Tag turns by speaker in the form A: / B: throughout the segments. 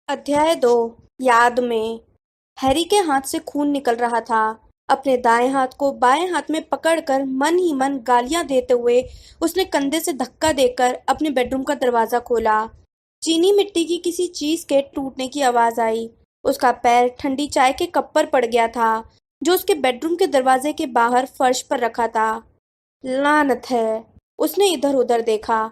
A: अध्याय 2। याद में। हैरी के हाथ से खून निकल रहा था। अपने दाएं हाथ को बाएं हाथ में पकड़कर मन ही मन गालियां देते हुए उसने कंधे से धक्का देकर अपने बेडरूम का दरवाजा खोला। चीनी मिट्टी की किसी चीज के टूटने की आवाज आई। उसका पैर ठंडी चाय के कप पर पड़ गया था, जो उसके बेडरूम के दरवाजे के बाहर फर्श पर रखा था। लानत है। उसने इधर उधर देखा।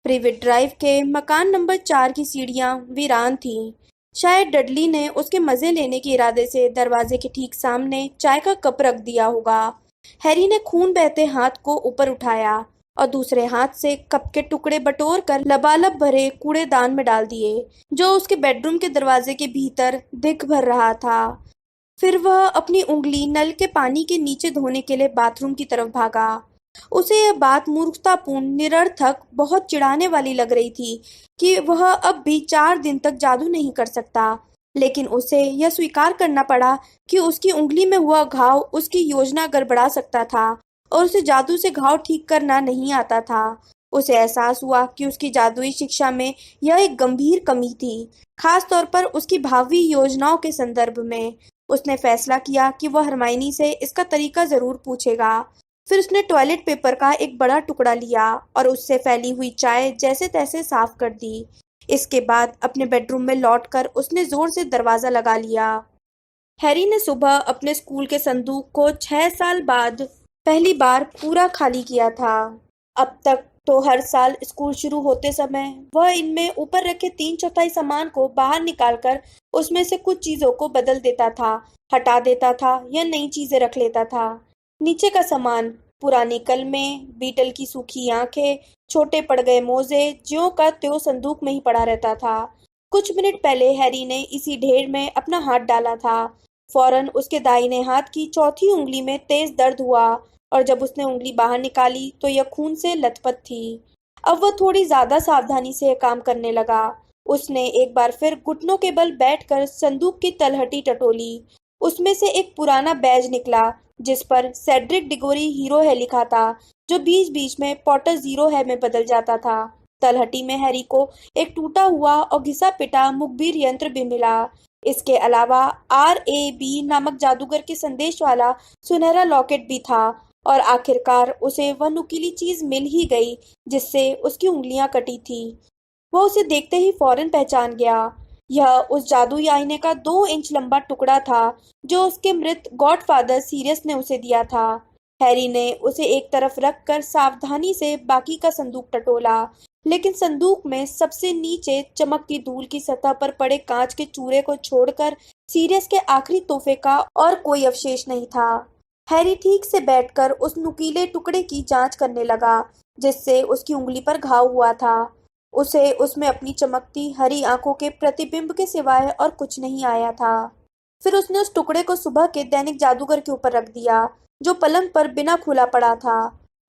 A: प्रिवेट ड्राइव के मकान नंबर 4 की सीढ़ियां वीरान थीं। शायद डडली ने उसके मजे लेने के इरादे से दरवाजे के ठीक सामने चाय का कप रख दिया होगा। हैरी ने खून बहते हाथ को ऊपर उठाया और दूसरे हाथ से कप के टुकड़े बटोर कर लबालब भरे कूड़ेदान में डाल दिए, जो उसके बेडरूम के दरवाजे के भीतर दिख भर रहा था। फिर वह अपनी उंगली नल के पानी के नीचे धोने के लिए बाथरूम की तरफ भागा। उसे यह बात मूर्खतापूर्ण, निरर्थक, बहुत चिढ़ाने वाली लग रही थी कि वह अब भी 4 दिन तक जादू नहीं कर सकता। लेकिन उसे यह स्वीकार करना पड़ा कि उसकी उंगली में हुआ घाव उसकी योजना गड़बड़ा सकता था और उसे जादू से घाव ठीक करना नहीं आता था। उसे एहसास हुआ कि उसकी जादुई शिक्षा में यह एक गंभीर कमी थी, खास तौर पर उसकी भावी योजनाओं के संदर्भ में। उसने फैसला किया कि वह हरमाइनी से इसका तरीका जरूर पूछेगा। फिर उसने टॉयलेट पेपर का एक बड़ा टुकड़ा लिया और उससे फैली हुई चाय जैसे तैसे साफ कर दी। इसके बाद अपने बेडरूम में लौटकर उसने जोर से दरवाजा लगा लिया। हैरी ने सुबह अपने स्कूल के संदूक को 6 साल बाद पहली बार पूरा खाली किया था। अब तक तो हर साल स्कूल शुरू होते समय वह इनमें ऊपर रखे 3/4 सामान को बाहर निकालकर उसमें से कुछ चीजों को बदल देता था, हटा देता था या नई चीजें रख लेता था। नीचे का सामान पुरानी कलमें, बीटल की सूखी आंखें, छोटे पड़ गए मोजे ज्यों का त्यों संदूक में ही पड़ा रहता था। कुछ मिनट पहले हैरी ने इसी ढेर में अपना हाथ डाला था। फौरन उसके दाहिने हाथ की चौथी उंगली में तेज दर्द हुआ और जब उसने उंगली बाहर निकाली तो यह खून से लथपथ थी। अब वह थोड़ी ज्यादा सावधानी से यह काम करने लगा। उसने एक बार फिर घुटनों के बल बैठकर संदूक की तलहटी टटोली। उसमें से एक पुराना बैज निकला जिस पर सेड्रिक डिगोरी हीरो है लिखा था, जो बीच बीच में पॉटर जीरो है में बदल जाता था। तलहटी में हैरी को एक टूटा हुआ और घिसा पिटा मुखबिर यंत्र भी मिला। इसके अलावा RAB नामक जादूगर के संदेश वाला सुनहरा लॉकेट भी था और आखिरकार उसे वह नुकीली चीज मिल ही गई जिससे उसकी उंगलियां कटी थी। वह उसे देखते ही फौरन पहचान गया। यह उस जादुई आईने का 2 इंच लंबा टुकड़ा था जो उसके मृत गॉडफादर सीरियस ने उसे दिया था। हैरी ने उसे एक तरफ रखकर सावधानी से बाकी का संदूक टटोला, लेकिन संदूक में सबसे नीचे चमकती धूल की सतह पर पड़े कांच के चूरे को छोड़कर सीरियस के आखिरी तोहफे का और कोई अवशेष नहीं था। हैरी ठीक से बैठकर उस नुकीले टुकड़े की जांच करने लगा जिससे उसकी उंगली पर घाव हुआ था। उसे उसमें अपनी चमकती हरी आंखों के प्रतिबिंब के सिवाय और कुछ नहीं आया था। फिर उसने उस टुकड़े को सुबह के दैनिक जादूगर के ऊपर रख दिया, जो पलंग पर बिना खुला पड़ा था।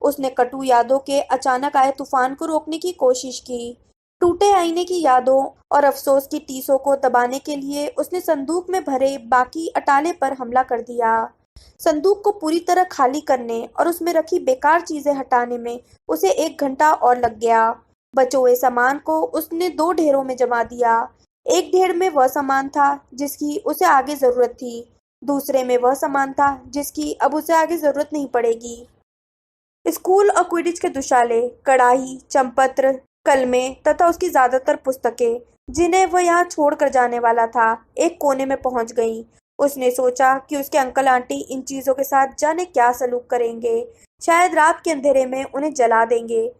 A: उसने कटु यादों के अचानक आए तूफान को रोकने की कोशिश की। टूटे आईने की यादों और अफसोस की टीसों को दबाने के लिए उसने संदूक में भरे बाकी अटाले पर हमला कर दिया। संदूक को पूरी तरह खाली करने और उसमें रखी बेकार चीजें हटाने में उसे 1 घंटा और लग गया। बचे हुए सामान को उसने 2 ढेरों में जमा दिया। एक ढेर में वह सामान था जिसकी उसे आगे जरूरत थी, दूसरे में वह सामान था जिसकी अब उसे आगे जरूरत नहीं पड़ेगी। स्कूल और क्विडिच के दुशाले, कड़ाही, चंपत्र, कलमें तथा उसकी ज्यादातर पुस्तकें, जिन्हें वह यहाँ छोड़कर जाने वाला था, एक कोने में पहुंच गईं। उसने सोचा कि उसके अंकल आंटी इन चीजों के साथ जाने क्या सलूक करेंगे। शायद रात के अंधेरे में उन्हें जला देंगे,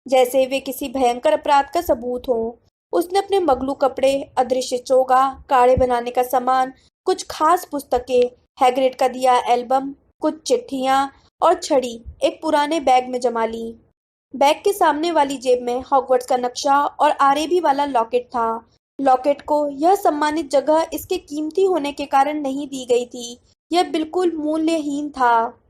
A: जैसे वे किसी भयंकर अपराध का सबूत हो। उसने अपने मगलू कपड़े, अदृश्य चोगा, काढ़े बनाने का सामान, कुछ खास पुस्तकें, हैग्रिड का दिया एल्बम, कुछ चिट्ठियां और छड़ी एक पुराने बैग में जमा ली। बैग के सामने वाली जेब में हॉगवर्ट्स का नक्शा और RAB वाला लॉकेट था। लॉकेट को यह सम्मानित जगह इसके कीमती होने के कारण नहीं दी गई थी। यह बिल्कुल मूल्यहीन था,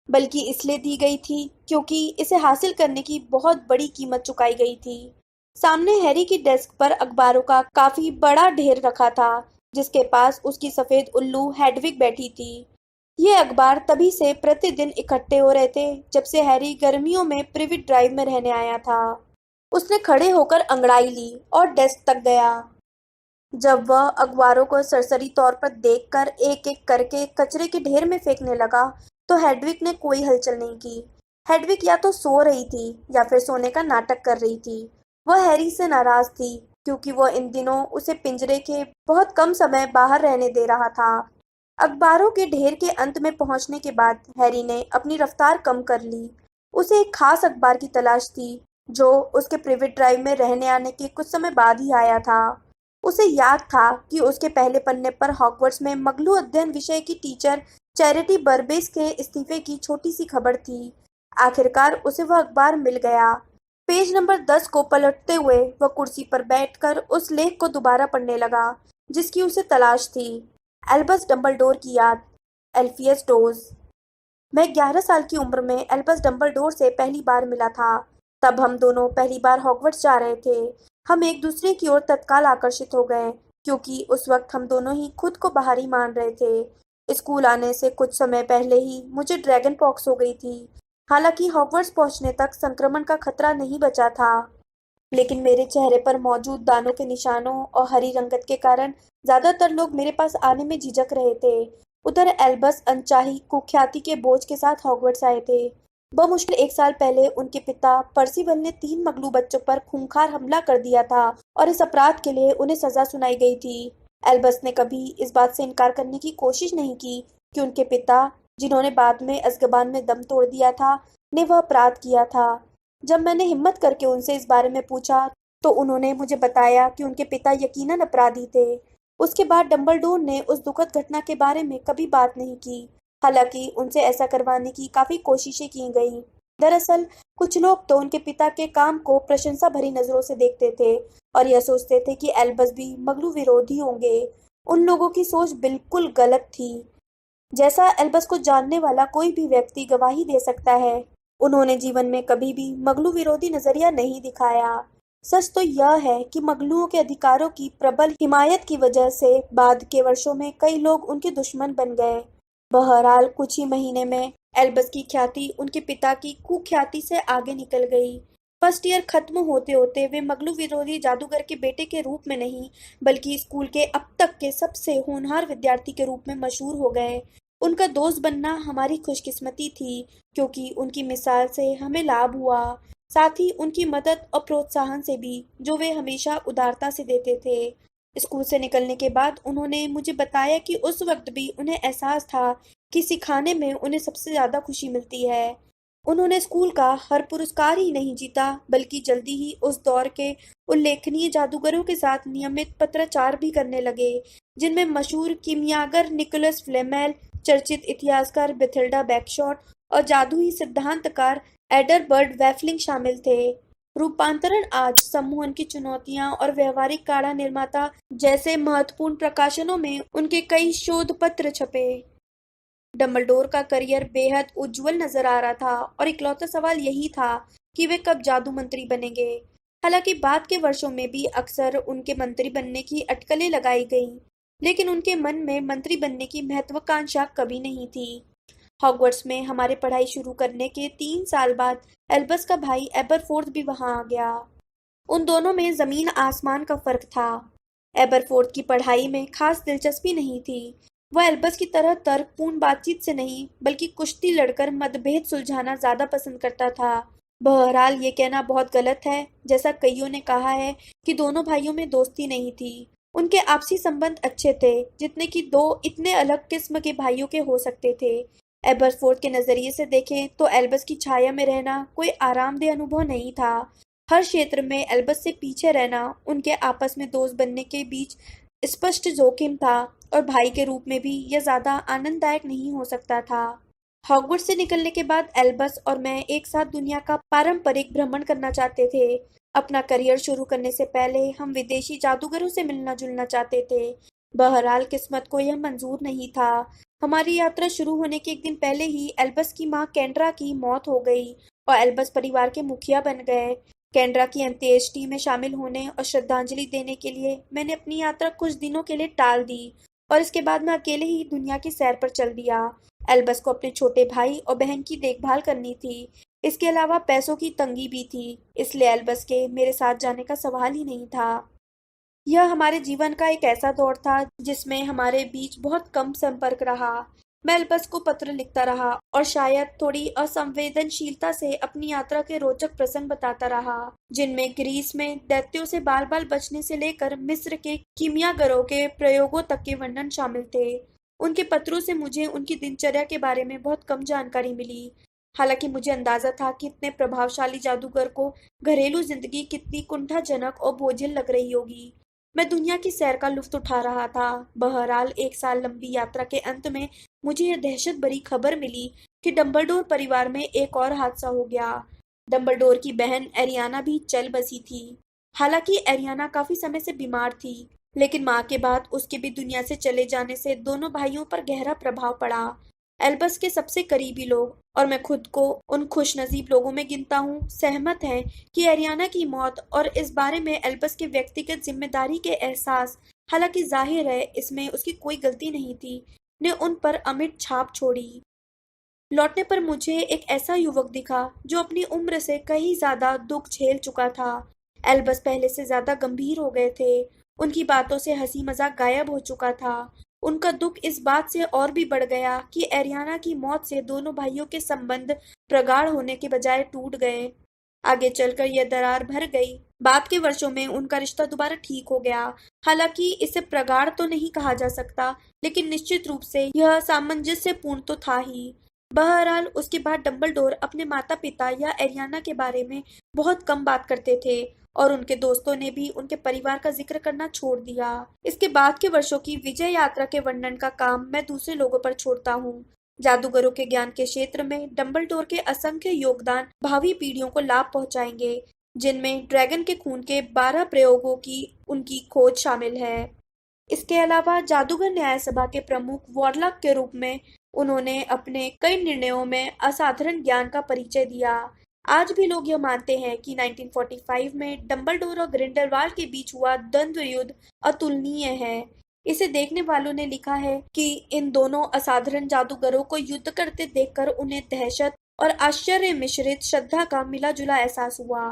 A: बल्कि इसलिए दी गई थी क्योंकि इसे हासिल करने की बहुत बड़ी कीमत चुकाई गई थी। सामने हैरी की डेस्क पर अखबारों का काफी बड़ा ढेर रखा था, जिसके पास उसकी सफेद उल्लू हेडविग बैठी थी। ये अखबार तभी से प्रतिदिन इकट्ठे हो रहे थे जब से हैरी गर्मियों में प्रिविट ड्राइव में रहने आया था। उसने खड़े होकर अंगड़ाई ली और डेस्क तक गया। जब वह अखबारों को सरसरी तौर पर देखकर एक-एक करके कचरे के ढेर में फेंकने लगा, तो हेडविग ने कोई हलचल नहीं की। हेडविग या तो सो रही थी या फिर सोने का नाटक कर रही थी। वह हैरी से नाराज थी क्योंकि वह इन दिनों उसे पिंजरे के बहुत कम समय बाहर रहने दे रहा था। अखबारों के ढेर के अंत में पहुंचने के बाद हैरी ने अपनी रफ्तार कम कर ली। उसे एक खास अखबार की तलाश थी जो उसके प्रिवेट ड्राइव में रहने आने के कुछ समय बाद ही आया था। उसे याद था कि उसके पहले पन्ने पर हॉगवर्ट्स में मगलू अध्ययन विषय की टीचर चैरिटी बर्बेस के इस्तीफे की छोटी सी खबर थी। आखिरकार उसे वह अखबार मिल गया। पेज नंबर 10 को पलटते हुए वह कुर्सी पर बैठकर उस लेख को दोबारा पढ़ने लगा जिसकी उसे तलाश थी। एल्बस डंबलडोर की याद। एल्फियस डोज। मैं 11 साल की उम्र में एल्बस डंबलडोर से पहली बार मिला था। तब हम दोनों पहली बार हॉगवर्ट्स जा रहे थे। हम एक दूसरे की ओर तत्काल आकर्षित हो गए क्योंकि उस वक्त हम दोनों ही खुद को बाहरी मान रहे थे। स्कूल आने से कुछ समय पहले ही मुझे ड्रैगन पॉक्स हो गई थी। हालांकि हॉगवर्ट्स पहुंचने तक संक्रमण का खतरा नहीं बचा था, लेकिन मेरे चेहरे पर मौजूद दानों के निशानों और हरी रंगत के कारण ज्यादातर लोग मेरे पास आने में झिझक रहे थे। उधर एल्बस अनचाही कुख्याति के बोझ के साथ हॉगवर्ट्स आए थे। बमुश्किल 1 साल पहले उनके पिता पर्सिवल ने 3 मगलू बच्चों पर खूंखार हमला कर दिया था और इस अपराध के लिए उन्हें सजा सुनाई गई थी। एल्बस ने कभी इस बात से इनकार करने की कोशिश नहीं की कि उनके पिता, जिन्होंने बाद में अज़्काबान में दम तोड़ दिया था, ने वह अपराध किया था। जब मैंने हिम्मत करके उनसे इस बारे में पूछा, तो उन्होंने मुझे बताया कि उनके पिता यकीनन अपराधी थे। उसके बाद डंबलडोर ने उस दुखद घटना के बारे में कभी बात नहीं की, हालांकि उनसे ऐसा करवाने की काफी कोशिशें की गईं। दरअसल कुछ लोग तो उनके पिता के काम को प्रशंसा भरी नजरों से देखते थे और यह सोचते थे कि एल्बस भी मगलू विरोधी होंगे। उन लोगों की सोच बिल्कुल गलत थी, जैसा एल्बस को जानने वाला कोई भी व्यक्ति गवाही दे सकता है। उन्होंने जीवन में कभी भी मगलू विरोधी नजरिया नहीं दिखाया। सच तो यह है कि मगलुओं के अधिकारों की प्रबल हिमायत की वजह से बाद के वर्षों में कई लोग उनके दुश्मन बन गए। बहरहाल कुछ ही महीने में एल्बस की ख्याति उनके पिता की कुख्याति से आगे निकल गई। फर्स्ट ईयर खत्म होते होते वे मगलू विरोधी जादूगर के बेटे के रूप में नहीं, बल्कि स्कूल के अब तक के सबसे होनहार विद्यार्थी के रूप में मशहूर हो गए। उनका दोस्त बनना हमारी खुशकिस्मती थी क्योंकि उनकी मिसाल से हमें लाभ हुआ, साथ ही उनकी मदद और प्रोत्साहन से भी, जो वे हमेशा उदारता से देते थे। स्कूल से निकलने के बाद उन्होंने मुझे बताया कि उस वक्त भी उन्हें एहसास था कि सिखाने में उन्हें सबसे ज्यादा खुशी मिलती है। उन्होंने स्कूल का हर पुरस्कार ही नहीं जीता, बल्कि जल्दी ही उस दौर के उल्लेखनीय जादूगरों के साथ नियमित पत्राचार भी करने लगे, जिनमें मशहूर कीमियागर निकोलस फ्लेमेल, चर्चित इतिहासकार बेथिल्डा बैकशॉट और जादुई सिद्धांतकार एडरबर्ट वेफलिंग शामिल थे। रूपांतरण आज सम्मोहन की चुनौतियां और व्यवहारिक काढ़ा निर्माता जैसे महत्वपूर्ण प्रकाशनों में उनके कई शोध पत्र छपे। डंबलडोर का करियर बेहद उज्जवल नजर आ रहा था और इकलौता सवाल यही था कि वे कब जादू मंत्री बनेंगे। हालांकि बाद के वर्षों में भी अक्सर उनके मंत्री बनने की अटकलें लगाई गईं, लेकिन उनके मन में मंत्री बनने की महत्वाकांक्षा कभी नहीं थी। हॉगवर्ट्स में हमारे पढ़ाई शुरू करने के 3 साल बाद एल्बस का भाई एबरफोर्थ भी वहां आ गया। उन दोनों में जमीन आसमान का फर्क था। एबरफोर्थ की पढ़ाई में खास दिलचस्पी नहीं थी। वह एल्बस की तरह तर्कपूर्ण बातचीत से नहीं, बल्कि कुश्ती लड़कर मतभेद सुलझाना ज्यादा पसंद करता था। बहरहाल ये कहना बहुत गलत है। जैसा कईयों ने कहा है कि दोनों भाइयों में दोस्ती नहीं थी। उनके आपसी संबंध अच्छे थे, जितने कि दो इतने अलग किस्म के भाइयों के हो सकते थे। एबरफोर्थ के नजरिए से देखें तो एल्बस की छाया में रहना कोई आरामदेह अनुभव नहीं था। हर क्षेत्र में एल्बस से पीछे रहना उनके आपस में दोस्त बनने के बीच स्पष्ट जोखिम था, और भाई के रूप में भी यह ज्यादा आनंददायक नहीं हो सकता था। हॉगवर्ट्स से निकलने के बाद एल्बस और मैं एक साथ दुनिया का पारंपरिक भ्रमण करना चाहते थे। अपना करियर शुरू करने से पहले हम विदेशी जादूगरों से मिलना जुलना चाहते थे। बहरहाल किस्मत को यह मंजूर नहीं था। हमारी यात्रा शुरू होने के एक दिन पहले ही एल्बस की मां केंड्रा की मौत हो गई और एल्बस परिवार के मुखिया बन गए। केंड्रा की अंत्येष्टि में शामिल होने और श्रद्धांजलि देने के लिए मैंने अपनी यात्रा कुछ दिनों के लिए टाल दी और इसके बाद मैं अकेले ही दुनिया की सैर पर चल दिया। एल्बस को अपने छोटे भाई और बहन की देखभाल करनी थी। इसके अलावा पैसों की तंगी भी थी, इसलिए एल्बस के मेरे साथ जाने का सवाल ही नहीं था। यह हमारे जीवन का एक ऐसा दौर था जिसमें हमारे बीच बहुत कम संपर्क रहा। मैं एल्बस को पत्र लिखता रहा और शायद थोड़ी असंवेदनशीलता से अपनी यात्रा के रोचक प्रसंग बताता रहा, जिनमें ग्रीस में दैत्यों से बाल बाल बचने से लेकर मिस्र के कीमियागरों के प्रयोगों तक के वर्णन शामिल थे। उनके पत्रों से मुझे उनकी दिनचर्या के बारे में बहुत कम जानकारी मिली। हालांकि मुझे अंदाजा था कि इतने प्रभावशाली जादूगर को घरेलू जिंदगी कितनी कुंठाजनक और बोझिल लग रही होगी। मैं दुनिया की सैर का लुफ्त उठा रहा था। बहरहाल 1 साल लंबी यात्रा के अंत में मुझे यह दहशत भरी खबर मिली कि डंबलडोर परिवार में एक और हादसा हो गया। डंबलडोर की बहन एरियाना भी चल बसी थी। हालांकि एरियाना काफी समय से बीमार थी, लेकिन माँ के बाद उसके भी दुनिया से चले जाने से दोनों भाइयों पर गहरा प्रभाव पड़ा। एल्बस के सबसे करीबी लोग, और मैं खुद को उन खुशनसीब लोगों में गिनता हूँ, सहमत हैं कि एरियाना की मौत और इस बारे में एल्बस के व्यक्तिगत जिम्मेदारी के एहसास, हालांकि जाहिर है इसमें उसकी कोई गलती नहीं थी, ने उन पर अमिट छाप छोड़ी। लौटने पर मुझे एक ऐसा युवक दिखा जो अपनी उम्र से कहीं ज्यादा दुख झेल चुका था। एल्बस पहले से ज्यादा गंभीर हो गए थे। उनकी बातों से हंसी मजाक गायब हो चुका था। उनका दुख इस बात से और भी बढ़ गया कि एरियाना की मौत से दोनों भाइयों के संबंध प्रगाढ़ होने के बजाय टूट गए। आगे चलकर यह दरार भर गई। बाद के वर्षों में उनका रिश्ता दोबारा ठीक हो गया। हालांकि इसे प्रगाढ़ तो नहीं कहा जा सकता, लेकिन निश्चित रूप से यह सामंजस्यपूर्ण तो था ही। बहरहाल उसके बाद डंबलडोर अपने माता पिता या एरियाना के बारे में बहुत कम बात करते थे, और उनके दोस्तों ने भी उनके परिवार का जिक्र करना छोड़ दिया। इसके बाद के वर्षों की विजय यात्रा के वर्णन का काम मैं दूसरे लोगों पर छोड़ता हूँ। जादूगरों के ज्ञान के क्षेत्र में डंबलडोर के असंख्य योगदान भावी पीढ़ियों को लाभ पहुंचाएंगे, जिनमें ड्रैगन के खून के 12 प्रयोगों की उनकी खोज शामिल है। इसके अलावा जादूगर न्याय सभा के प्रमुख वॉरलॉक के रूप में उन्होंने अपने कई निर्णयों में असाधारण ज्ञान का परिचय दिया। आज भी लोग यह मानते हैं कि 1945 में डंबलडोर और ग्रिंडेलवाल्ड के बीच हुआ द्वंद्व युद्ध अतुलनीय है। इसे देखने वालों ने लिखा है कि इन दोनों असाधारण जादूगरों को युद्ध करते देखकर उन्हें दहशत और आश्चर्य मिश्रित श्रद्धा का मिला जुला एहसास हुआ।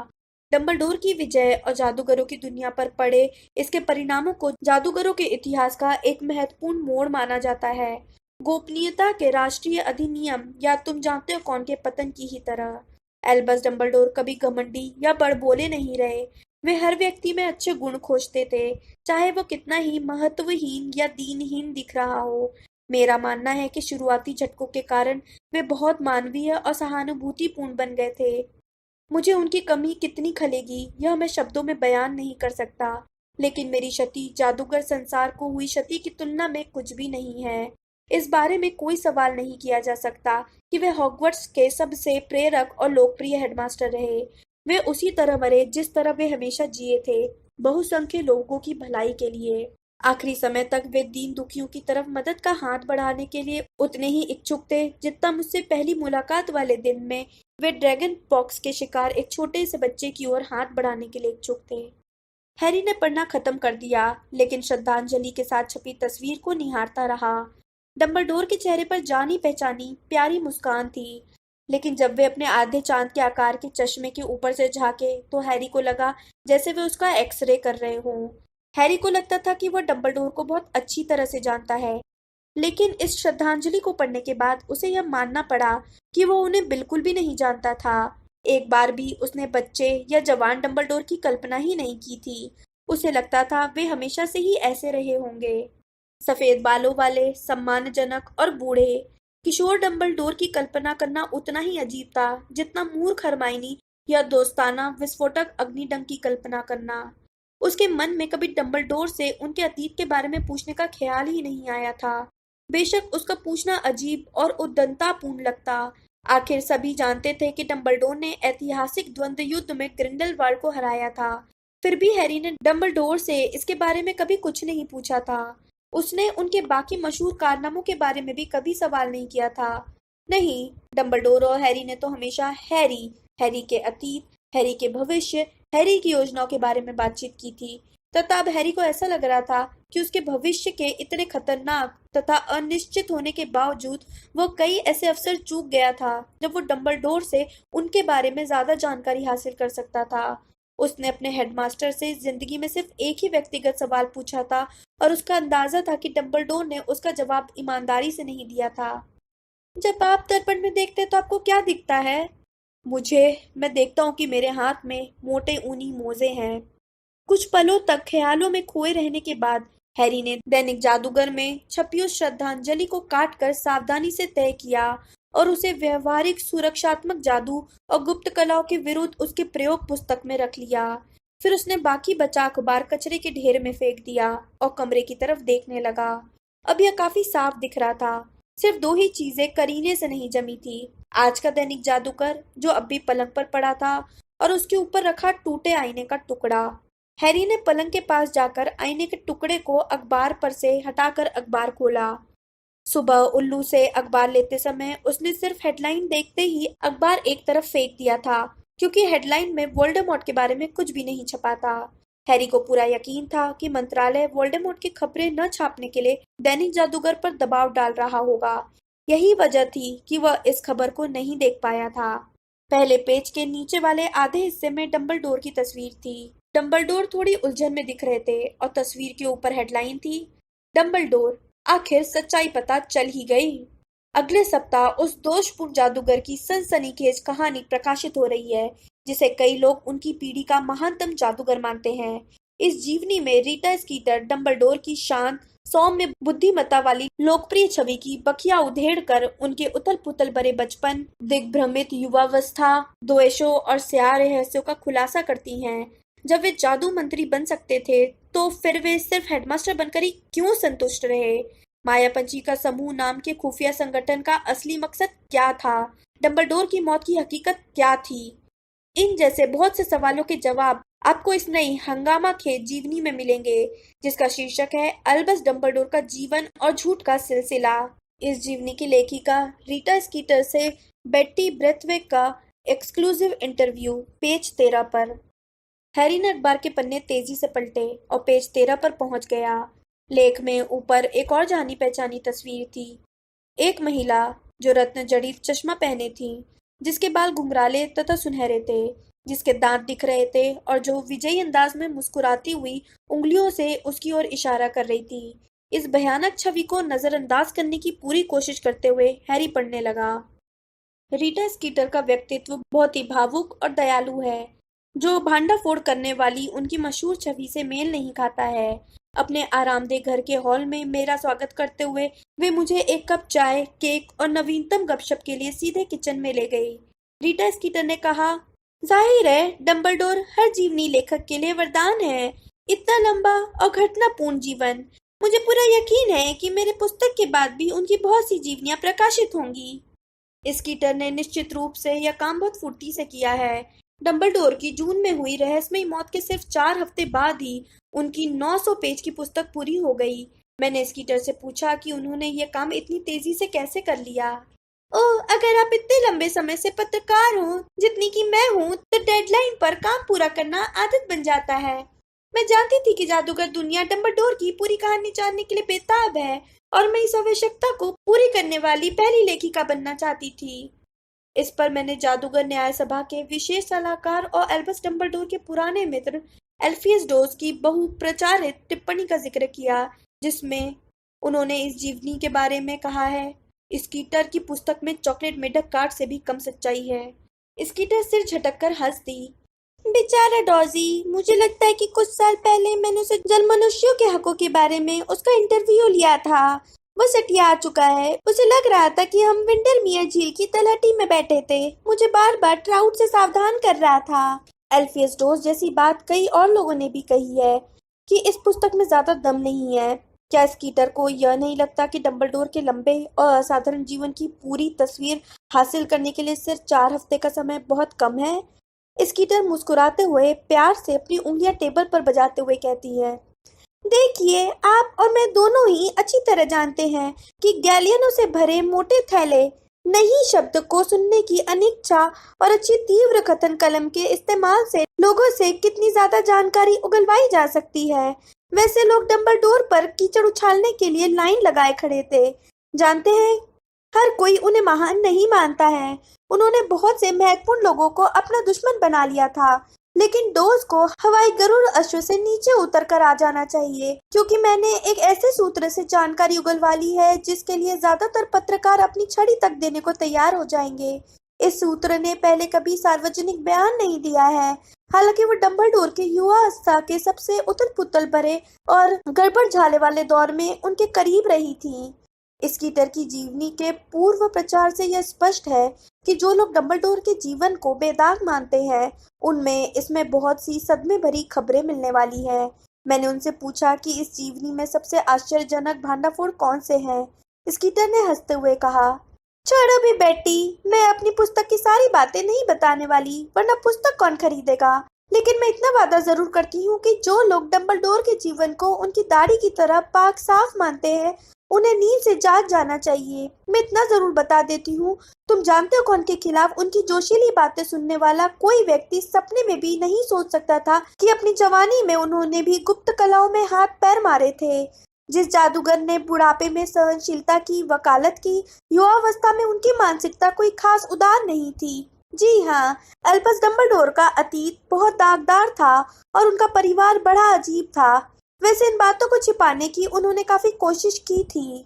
A: डंबलडोर की विजय और जादूगरों की दुनिया पर पड़े इसके परिणामों को जादूगरों के इतिहास का एक महत्वपूर्ण मोड़ माना जाता है, गोपनीयता के राष्ट्रीय अधिनियम या तुम जानते हो कौन के पतन की ही तरह। एल्बस डंबलडोर कभी घमंडी या बड़बोले नहीं रहे। वे हर व्यक्ति में अच्छे गुण खोजते थे, चाहे वो कितना ही महत्वहीन या दीनहीन दिख रहा हो। मेरा मानना है कि शुरुआती झटकों के कारण वे बहुत मानवीय और सहानुभूतिपूर्ण बन गए थे। मुझे उनकी कमी कितनी खलेगी यह मैं शब्दों में बयान नहीं कर सकता, लेकिन मेरी क्षति जादूगर संसार को हुई क्षति की तुलना में कुछ भी नहीं है। इस बारे में कोई सवाल नहीं किया जा सकता कि वे हॉगवर्ट्स के सबसे प्रेरक और लोकप्रिय हेडमास्टर रहे। वे उसी तरह मरे जिस तरह वे हमेशा जिए थे, बहुसंख्य लोगों की भलाई के लिए। आखिरी समय तक वे दीन दुखियों की तरफ मदद का हाथ बढ़ाने के लिए उतने ही इच्छुक थे जितना मुझसे पहली मुलाकात वाले दिन में वे ड्रैगन पॉक्स के शिकार एक छोटे से बच्चे की ओर हाथ बढ़ाने के लिए इच्छुक थे। हैरी ने पढ़ना खत्म कर दिया, लेकिन श्रद्धांजलि के साथ छपी तस्वीर को निहारता रहा। डंबलडोर के चेहरे पर जानी पहचानी प्यारी मुस्कान थी, लेकिन जब वे अपने आधे चांद के आकार के चश्मे के ऊपर से झांके तो हैरी को लगा जैसे वे उसका एक्सरे कर रहे हों। हैरी को लगता था कि वह डंबलडोर को बहुत अच्छी तरह से जानता है, लेकिन इस श्रद्धांजलि को पढ़ने के बाद उसे यह मानना पड़ा कि वो उन्हें बिल्कुल भी नहीं जानता था। एक बार भी उसने बच्चे या जवान डंबलडोर की कल्पना ही नहीं की थी। उसे लगता था वे हमेशा से ही ऐसे रहे होंगे, सफेद बालों वाले, सम्मानजनक और बूढ़े। किशोर डंबलडोर की कल्पना करना उतना ही अजीब था जितना मूर्ख हरमाइनी या दोस्ताना विस्फोटक अग्निडंक की कल्पना करना। उसके मन में कभी डंबलडोर से उनके अतीत के बारे में पूछने का ख्याल ही नहीं आया था। बेशक उसका पूछना अजीब और उद्दंतापूर्ण लगता। आखिर सभी जानते थे कि डंबलडोर ने ऐतिहासिक द्वंद्व युद्ध में ग्रिंडेलवाल्ड को हराया था। फिर भी हैरी ने डंबलडोर से इसके बारे में कभी कुछ नहीं पूछा था। उसने उनके बाकी मशहूर कारनामों के बारे में भी कभी सवाल नहीं किया था। नहीं, डंबलडोर और हैरी ने तो हमेशा हैरी, हैरी के अतीत, हैरी के भविष्य, हैरी की योजनाओं के बारे में बातचीत की थी, तथा अब हैरी को ऐसा लग रहा था कि उसके भविष्य के इतने खतरनाक तथा अनिश्चित होने के बावजूद वह कई ऐसे अवसर चूक गया था जब वो डंबलडोर से उनके बारे में ज्यादा जानकारी हासिल कर सकता था। उसने अपने हेडमास्टर से जिंदगी में सिर्फ एक ही व्यक्तिगत सवाल पूछा था और उसका अंदाजा था कि डंबलडोर ने उसका जवाब ईमानदारी से नहीं दिया था। जब आप दर्पण में देखते हैं तो आपको क्या दिखता है? मुझे मैं देखता हूँ कि मेरे हाथ में मोटे ऊनी मोजे हैं। कुछ पलों तक ख्यालों में खोए रहने के बाद हैरी ने दैनिक जादूगर में छपी उस श्रद्धांजलि को काटकर सावधानी से तय किया और उसे व्यवहारिक सुरक्षात्मक जादू और गुप्त कलाओं के विरुद्ध उसके प्रयोग पुस्तक में रख लिया। फिर उसने बाकी बचा अखबार कचरे के ढेर में फेंक दिया और कमरे की तरफ देखने लगा। अब यह काफी साफ दिख रहा था। सिर्फ दो ही चीजें करीने से नहीं जमी थी। आज का दैनिक जादूगर जो अब भी पलंग पर पड़ा था और उसके ऊपर रखा टूटे आईने का टुकड़ा। हैरी ने पलंग के पास जाकर आईने के टुकड़े को अखबार पर से हटाकर अखबार खोला। सुबह उल्लू से अखबार लेते समय उसने सिर्फ हेडलाइन देखते ही अखबार एक तरफ फेंक दिया था, क्योंकि हेडलाइन में वोल्डेमॉर्ट के बारे में कुछ भी नहीं छपा था। हैरी को पूरा यकीन था कि मंत्रालय वोल्डेमॉर्ट की खबरें न छापने के लिए दैनिक जादूगर पर दबाव डाल रहा होगा। यही वजह थी कि वह इस खबर को नहीं देख पाया था। पहले पेज के नीचे वाले आधे हिस्से में डंबलडोर की तस्वीर थी। डंबलडोर थोड़ी उलझन में दिख रहे थे और तस्वीर के ऊपर हेडलाइन थी, डंबलडोर, आखिर सच्चाई पता चल ही गई। अगले सप्ताह उस दोषपूर्ण जादूगर की सनसनीखेज कहानी प्रकाशित हो रही है, जिसे कई लोग उनकी पीढ़ी का महानतम जादूगर मानते हैं। इस जीवनी में रीटा स्कीटर डंबलडोर की शांत, सौम्य बुद्धिमत्ता वाली लोकप्रिय छवि की बखिया उधेड़ कर उनके उथल-पुथल भरे बचपन, दिग्भ्रमित युवावस्था, द्वेषों और स्याह रहस्यों का खुलासा करती हैं। जब वे जादू मंत्री बन सकते थे, तो फिर वे सिर्फ हेडमास्टर बनकर ही क्यों संतुष्ट रहे? मायापंची का समूह नाम के खुफिया संगठन का असली मकसद क्या था? डंबलडोर की मौत की हकीकत क्या थी? इन जैसे बहुत से सवालों के जवाब आपको इस नई हंगामा खेज जीवनी में मिलेंगे, जिसका शीर्षक है अल्बस डंबलडोर का जीवन और झूठ का सिलसिला। इस जीवनी की लेखिका रीटा स्कीटर से बेट्टी ब्रेथवेट का एक्सक्लूसिव इंटरव्यू, पेज 13 पर। हैरी ने अखबार के पन्ने तेजी से पलटे और पेज 13 पर पहुंच गया। लेख में ऊपर एक और जानी पहचानी तस्वीर थी। एक महिला जो रत्न जड़ित चश्मा पहने थी, जिसके बाल घुंघराले तथा सुनहरे थे, जिसके दांत दिख रहे थे और जो विजयी अंदाज में मुस्कुराती हुई उंगलियों से उसकी ओर इशारा कर रही थी। इस भयानक छवि को नजरअंदाज करने की पूरी कोशिश करते हुए हैरी पढ़ने लगा। रीटा स्कीटर का व्यक्तित्व बहुत ही भावुक और दयालु है, जो भांडाफोड़ करने वाली उनकी मशहूर छवि से मेल नहीं खाता है। अपने आरामदेह घर के हॉल में मेरा स्वागत करते हुए वे मुझे एक कप चाय, केक और नवीनतम गपशप के लिए सीधे किचन में ले गई। रीटा स्कीटर ने कहा, जाहिर है डंबलडोर हर जीवनी लेखक के लिए वरदान है। इतना लंबा और घटनापूर्ण जीवन। मुझे पूरा यकीन है कि मेरे पुस्तक के बाद भी उनकी बहुत सी जीवनियां प्रकाशित होंगी। स्कीटर ने निश्चित रूप से यह काम बहुत फुर्ती से किया है। डंबलडोर की जून में हुई रहस्यमयी मौत के सिर्फ 4 हफ्ते बाद ही उनकी 900 पेज की पुस्तक पूरी हो गई। मैंने स्कीटर से पूछा कि उन्होंने यह काम इतनी तेजी से कैसे कर लिया। ओह, अगर आप इतने लंबे समय से पत्रकार हो जितनी कि मैं हूँ, तो डेडलाइन पर काम पूरा करना आदत बन जाता है। मैं जानती थी कि जादूगर दुनिया डंबलडोर की पूरी कहानी जानने के लिए बेताब है और मैं इस आवश्यकता को पूरी करने वाली पहली लेखिका बनना चाहती थी। इस पर मैंने जादूगर न्याय सभा के विशेष सलाहकार और एल्बस डंबलडोर के पुराने मित्र एल्फियस डोज की बहुप्रचारित टिप्पणी का जिक्र किया, जिसमें उन्होंने इस जीवनी के बारे में कहा है, स्कीटर की पुस्तक में चॉकलेट मेढक काट से भी कम सच्चाई है। स्कीटर सिर झटककर हंस दी। बेचारा डॉजी, मुझे लगता है कि कुछ साल पहले मैंने उसे जल मनुष्यों के हकों के बारे में उसका इंटरव्यू लिया था। वो सटिया आ चुका है। उसे लग रहा था कि हम विंडरमियर झील की तलहटी में बैठे थे। मुझे बार बार ट्राउट से सावधान कर रहा था। एल्फियस डोज जैसी बात कई और लोगों ने भी कही है कि इस पुस्तक में ज्यादा दम नहीं है। क्या स्कीटर को यह नहीं लगता कि डंबलडोर के लंबे और असाधारण जीवन की पूरी तस्वीर हासिल करने के लिए सिर्फ 4 हफ्ते का समय बहुत कम है? स्कीटर मुस्कुराते हुए प्यार से अपनी उंगलियां टेबल पर बजाते हुए कहती है, देखिए, आप और मैं दोनों ही अच्छी तरह जानते हैं कि गैलियनों से भरे मोटे थैले नहीं शब्द को सुनने की अनिच्छा और अच्छी तीव्र कथन कलम के इस्तेमाल से लोगों से कितनी ज्यादा जानकारी उगलवाई जा सकती है। वैसे लोग डंबलडोर पर कीचड़ उछालने के लिए लाइन लगाए खड़े थे। जानते हैं, हर कोई उन्हें महान नहीं मानता है। उन्होंने बहुत से महत्वपूर्ण लोगों को अपना दुश्मन बना लिया था, लेकिन डोज को हवाई गरुड़ अश्व से नीचे उतर कर आ जाना चाहिए, क्योंकि मैंने एक ऐसे सूत्र से जानकारी उगलवा ली है जिसके लिए ज्यादातर पत्रकार अपनी छड़ी तक देने को तैयार हो जाएंगे। इस सूत्र ने पहले कभी सार्वजनिक बयान नहीं दिया है, हालांकि वो डंबलडोर के युवा अवस्था के सबसे उथल-पुथल भरे और गड़बड़ झाले वाले दौर में उनके करीब रही थी। स्कीटर की जीवनी के पूर्व प्रचार से यह स्पष्ट है कि जो लोग डंबलडोर के जीवन को बेदाग मानते हैं, उनमें इसमें बहुत सी सदमे भरी खबरें मिलने वाली है। मैंने उनसे पूछा कि इस जीवनी में सबसे आश्चर्यजनक भांडाफोड़ कौन से हैं। स्कीटर ने हंसते हुए कहा, छोड़ो भी बेटी, मैं अपनी पुस्तक की सारी बातें नहीं बताने वाली, वरना पुस्तक कौन खरीदेगा। लेकिन मैं इतना वादा जरूर करती हूँ कि जो लोग डंबलडोर के जीवन को उनकी दाढ़ी की तरह पाक साफ मानते हैं, उन्हें नींद से जाग जाना चाहिए। मैं इतना जरूर बता देती हूँ, तुम जानते हो कौन के खिलाफ उनकी जोशीली बातें सुनने वाला कोई व्यक्ति सपने में भी नहीं सोच सकता था कि अपनी जवानी में उन्होंने भी गुप्त कलाओं में हाथ पैर मारे थे। जिस जादूगर ने बुढ़ापे में सहनशीलता की वकालत की, युवावस्था में उनकी मानसिकता कोई खास उदार नहीं थी। जी हाँ, अल्बस डंबलडोर का अतीत बहुत दागदार था और उनका परिवार बड़ा अजीब था। वैसे इन बातों को छिपाने की उन्होंने काफी कोशिश की थी।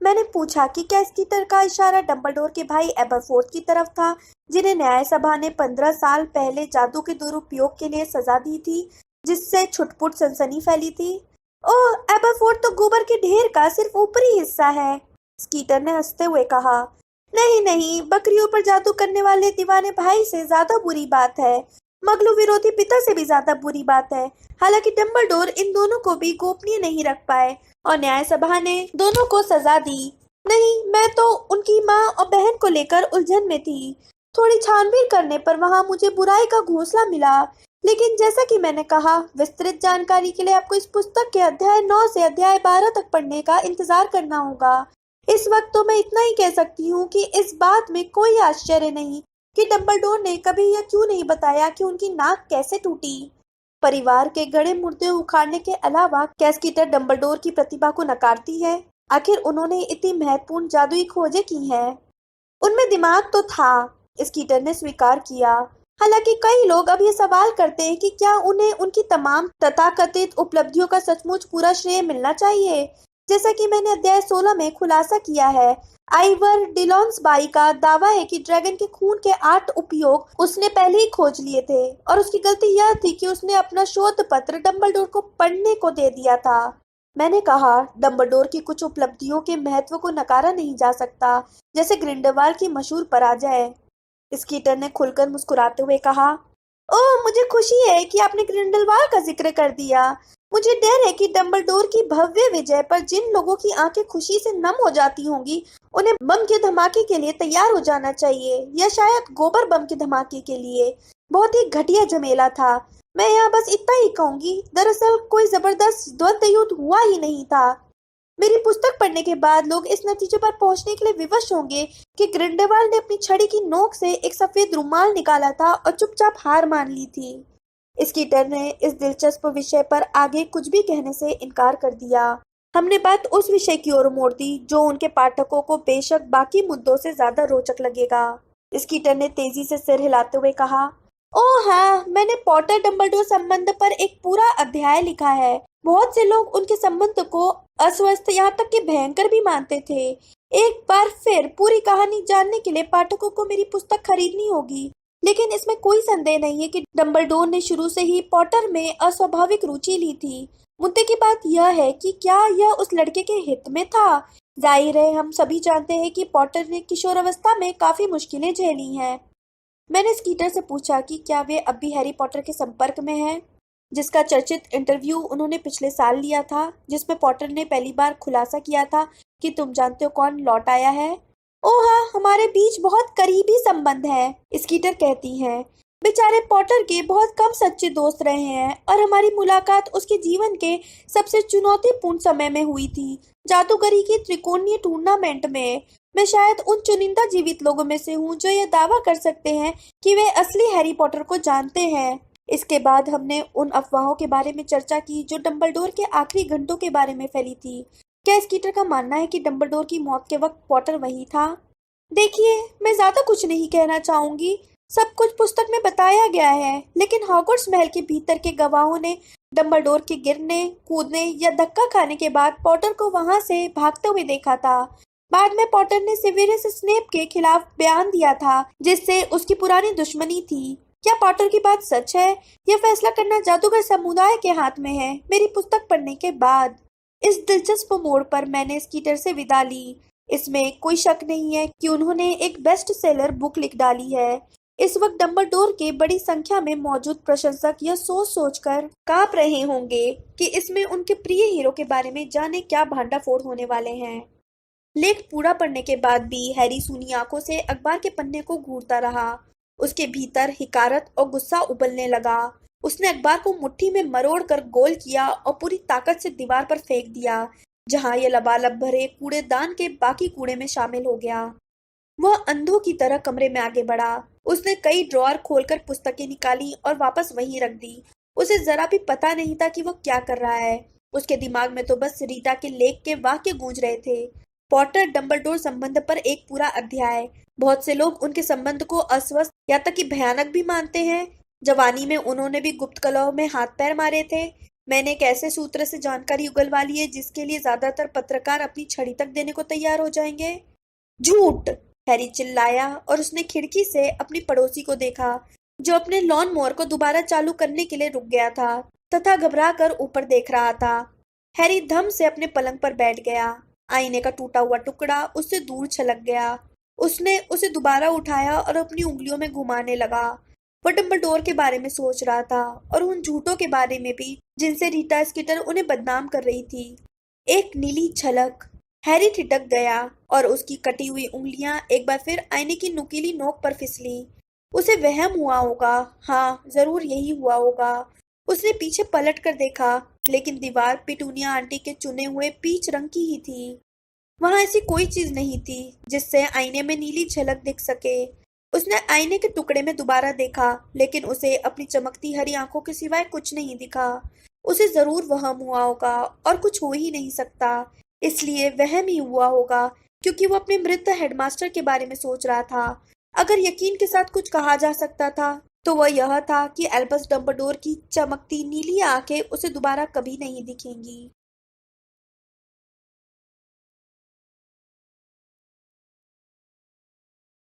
A: मैंने पूछा कि क्या स्कीटर का इशारा डंबलडोर के भाई एबरफोर्थ की तरफ था, जिन्हें न्याय सभा ने 15 साल पहले जादू के दुरुपयोग के लिए सजा दी थी, जिससे छुटपुट सनसनी फैली थी। ओह, एबरफोर्थ तो गोबर के ढेर का सिर्फ ऊपरी हिस्सा है, स्कीटर ने हंसते हुए कहा। नहीं नहीं, बकरियों पर जादू करने वाले दीवाने भाई से ज्यादा बुरी बात है। मगलू विरोधी पिता से भी ज्यादा बुरी बात है। हालांकि डंबलडोर इन दोनों को भी गोपनीय नहीं रख पाए और न्याय सभा ने दोनों को सजा दी। नहीं, मैं तो उनकी माँ और बहन को लेकर उलझन में थी। थोड़ी छानबीन करने पर वहाँ मुझे बुराई का घोंसला मिला, लेकिन जैसा कि मैंने कहा, विस्तृत जानकारी के लिए आपको इस पुस्तक के अध्याय 9 से अध्याय 12 तक पढ़ने का इंतजार करना होगा। इस वक्त तो मैं इतना ही कह सकती हूँ कि इस बात में कोई आश्चर्य नहीं कि डंबलडोर ने कभी यह क्यों नहीं बताया कि उनकी नाक कैसे टूटी। परिवार के गड़े मुर्दे उखाड़ने के अलावा क्या स्कीटर डंबलडोर की प्रतिभा को नकारती है? आखिर उन्होंने इतनी महत्वपूर्ण जादुई खोजें की हैं। उनमें दिमाग तो था, स्कीटर ने स्वीकार किया। हालांकि कई लोग अब ये सवाल करते हैं कि क्या उन्हें उनकी तमाम तथाकथित उपलब्धियों का सचमुच पूरा श्रेय मिलना चाहिए। जैसा कि मैंने अध्याय 16 में खुलासा किया है, आइवर डिलॉन्सबाई का दावा है कि ड्रैगन के खून के 8 उपयोग उसने पहले ही खोज लिए थे और उसकी गलती यह थी कि उसने अपना शोध पत्र डंबलडोर को पढ़ने को दे दिया था। मैंने कहा, डंबलडोर की कुछ उपलब्धियों के महत्व को नकारा नहीं जा सकता, जैसे ग्रिंडेलवाल्ड की मशहूर पराजय। स्कीटर ने खुलकर मुस्कुराते हुए कहा, ओह, मुझे खुशी है कि आपने ग्रिंडेलवाल्ड का जिक्र कर दिया। मुझे डर है कि डंबलडोर की भव्य विजय पर जिन लोगों की आंखें खुशी से नम हो जाती होंगी, उन्हें बम के धमाके के लिए तैयार हो जाना चाहिए, या शायद गोबर बम के धमाके के लिए। बहुत ही घटिया झमेला था। मैं यहाँ बस इतना ही कहूंगी, दरअसल कोई जबरदस्त द्वंद्व युद्ध हुआ ही नहीं था। मेरी पुस्तक पढ़ने के बाद लोग इस नतीजे पर पहुंचने के लिए विवश होंगे कि ग्रिंडेलवाल्ड ने अपनी छड़ी की नोक से एक सफेद रुमाल निकाला था और चुपचाप हार मान ली थी। स्कीटर ने इस दिलचस्प विषय पर आगे कुछ भी कहने से इनकार कर दिया। हमने बात उस विषय की ओर मोड़ दी जो उनके पाठकों को बेशक बाकी मुद्दों से ज्यादा रोचक लगेगा। स्कीटर ने तेजी से सिर हिलाते हुए कहा, ओह हाँ, मैंने पॉटर डंबलडोर संबंध पर एक पूरा अध्याय लिखा है। बहुत से लोग उनके संबंध को अस्वस्थ, यहाँ तक कि भयंकर भी मानते थे। एक बार फिर पूरी कहानी जानने के लिए पाठकों को मेरी पुस्तक खरीदनी होगी। लेकिन इसमें कोई संदेह नहीं है कि डंबलडोर ने शुरू से ही पॉटर में अस्वाभाविक रुचि ली थी। मुद्दे की बात यह है कि क्या यह उस लड़के के हित में था। जाहिर है, हम सभी जानते हैं कि पॉटर ने किशोरावस्था में काफी मुश्किलें झेली हैं। मैंने स्कीटर से पूछा कि क्या वे अब भी हैरी पॉटर के संपर्क में हैं, जिसका चर्चित इंटरव्यू उन्होंने पिछले साल लिया था, जिसमें पॉटर ने पहली बार खुलासा किया था कि तुम जानते हो कौन लौट आया है। ओह हाँ, हमारे बीच बहुत करीबी संबंध है, स्कीटर कहती हैं। बेचारे पॉटर के बहुत कम सच्चे दोस्त रहे हैं और हमारी मुलाकात उसके जीवन के सबसे चुनौतीपूर्ण समय में हुई थी, जादूगरी की त्रिकोणीय टूर्नामेंट में। मैं शायद उन चुनिंदा जीवित लोगों में से हूँ जो यह दावा कर सकते हैं कि वे असली हैरी पॉटर को जानते हैं। इसके बाद हमने उन अफवाहों के बारे में चर्चा की जो डंबलडोर के आखिरी घंटों के बारे में फैली थी। क्या स्कीटर का मानना है कि डंबलडोर की मौत के वक्त पॉटर वही था? देखिए, मैं ज्यादा कुछ नहीं कहना चाहूंगी। सब कुछ पुस्तक में बताया गया है, लेकिन हॉगवर्ट्स महल के भीतर के गवाहों ने डंबलडोर के गिरने, कूदने या धक्का खाने के बाद पॉटर को वहां से भागते हुए देखा था। बाद में पॉटर ने सेवेरियस स्नेप के खिलाफ बयान दिया था, जिससे उसकी पुरानी दुश्मनी थी। क्या पॉटर की बात सच है? यह फैसला करना जादूगर समुदाय के हाथ में है। मेरी पुस्तक पढ़ने के बाद इस दिलचस्प मोड़ पर मैंने स्कीटर से विदा ली। इसमें कोई शक नहीं है कि उन्होंने एक बेस्ट सेलर बुक लिख डाली है। इस वक्त डंबलडोर के बड़ी संख्या में मौजूद प्रशंसक यह सोच सोचकर कांप रहे होंगे कि इसमें उनके प्रिय हीरो के बारे में जाने क्या भांडाफोड़ होने वाले हैं। लेख पूरा पढ़ने के बाद भी हैरी सूनी आंखों से अखबार के पन्ने को घूरता रहा। उसके भीतर हिकारत और गुस्सा उबलने लगा। उसने अखबार को मुट्ठी में मरोड़ कर गोल किया और पूरी ताकत से दीवार पर फेंक दिया, जहां यह लबालब भरे कूड़ेदान के बाकी कूड़े में शामिल हो गया। वह अंधों की तरह कमरे में आगे बढ़ा। उसने कई ड्रॉअर खोलकर पुस्तकें निकाली और वापस वहीं रख दी। उसे जरा भी पता नहीं था कि वह क्या कर रहा है। उसके दिमाग में तो बस रीटा के लेख के वाक्य गूंज रहे थे। पॉटर डंबलडोर संबंध पर एक पूरा अध्याय। बहुत से लोग उनके संबंध को अस्वस्थ या तक कि भयानक भी मानते हैं। जवानी में उन्होंने भी गुप्त कलह में हाथ पैर मारे थे। मैंने एक ऐसे सूत्र से जानकारी उगलवा ली है जिसके लिए ज्यादातर पत्रकार अपनी छड़ी तक देने को तैयार हो जाएंगे। झूठ! हैरी चिल्लाया और उसने खिड़की से अपनी पड़ोसी को देखा, जो अपने लॉन मोवर को दोबारा चालू करने के लिए रुक गया था तथा घबरा कर ऊपर देख रहा था। हैरी धम से अपने पलंग पर बैठ गया। आईने का टूटा हुआ टुकड़ा उससे दूर छलक गया। उसने उसे दोबारा उठाया और अपनी उंगलियों में घुमाने लगा। वह डंबलडोर के बारे में सोच रहा था और उन झूठों के बारे में भी जिनसे रीटा स्कीटर उन्हें बदनाम कर रही थी। एक नीली झलक। हैरी ठिठक गया और उसकी कटी हुई उंगलियां एक बार फिर आईने की नुकीली नोक पर फिसली। उसे वहम हुआ होगा। हाँ, जरूर यही हुआ होगा। उसने पीछे पलट कर देखा, लेकिन दीवार पिटूनिया आंटी के चुने हुए पीच रंग की ही थी। वहां ऐसी कोई चीज नहीं थी जिससे आईने में नीली झलक दिख सके। उसने आईने के टुकड़े में दोबारा देखा, लेकिन उसे अपनी चमकती हरी आंखों के सिवाय कुछ नहीं दिखा। उसे जरूर वहम हुआ होगा और कुछ हो ही नहीं सकता। इसलिए वहम ही हुआ होगा क्योंकि वो अपने मृत हेडमास्टर के बारे में सोच रहा था। अगर यकीन के साथ कुछ कहा जा सकता था तो वह यह था कि एल्बस डंबलडोर की चमकती नीली आंखें उसे दोबारा कभी नहीं दिखेंगी।